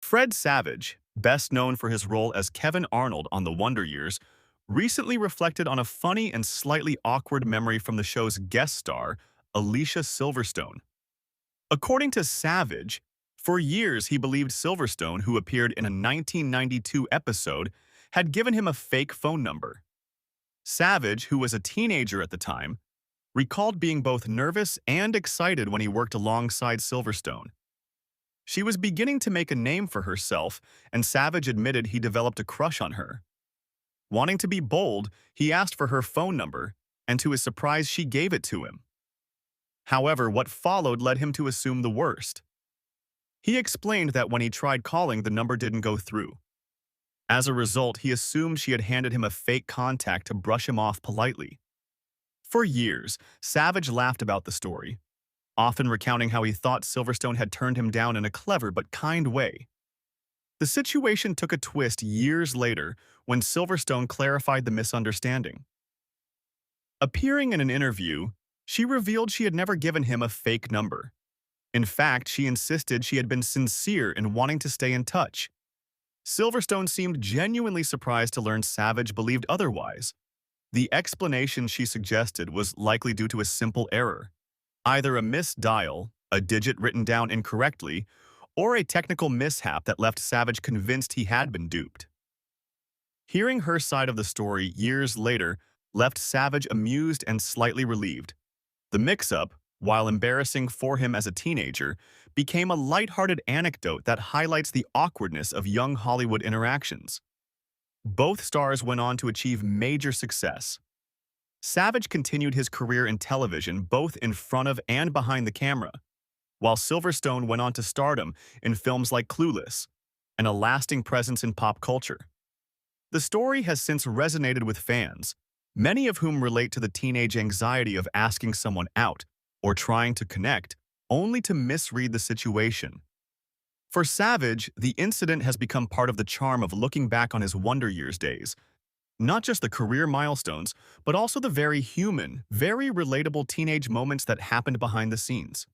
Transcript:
Fred Savage, best known for his role as Kevin Arnold on The Wonder Years, recently reflected on a funny and slightly awkward memory from the show's guest star, Alicia Silverstone. According to Savage, for years he believed Silverstone, who appeared in a 1992 episode, had given him a fake phone number. Savage, who was a teenager at the time, recalled being both nervous and excited when he worked alongside Silverstone. She was beginning to make a name for herself, and Savage admitted he developed a crush on her. Wanting to be bold, he asked for her phone number, and to his surprise, she gave it to him. However, what followed led him to assume the worst. He explained that when he tried calling, the number didn't go through. As a result, he assumed she had handed him a fake contact to brush him off politely. For years, Savage laughed about the story, often recounting how he thought Silverstone had turned him down in a clever but kind way. The situation took a twist years later when Silverstone clarified the misunderstanding. Appearing in an interview, she revealed she had never given him a fake number. In fact, she insisted she had been sincere in wanting to stay in touch. Silverstone seemed genuinely surprised to learn Savage believed otherwise. The explanation she suggested was likely due to a simple error, either a misdial, a digit written down incorrectly, or a technical mishap that left Savage convinced he had been duped. Hearing her side of the story years later left Savage amused and slightly relieved. The mix-up, while embarrassing for him as a teenager, became a lighthearted anecdote that highlights the awkwardness of young Hollywood interactions. Both stars went on to achieve major success. Savage continued his career in television both in front of and behind the camera, while Silverstone went on to stardom in films like Clueless and a lasting presence in pop culture. The story has since resonated with fans, many of whom relate to the teenage anxiety of asking someone out or trying to connect, only to misread the situation. For Savage, the incident has become part of the charm of looking back on his Wonder Years days. Not just the career milestones, but also the very human, very relatable teenage moments that happened behind the scenes.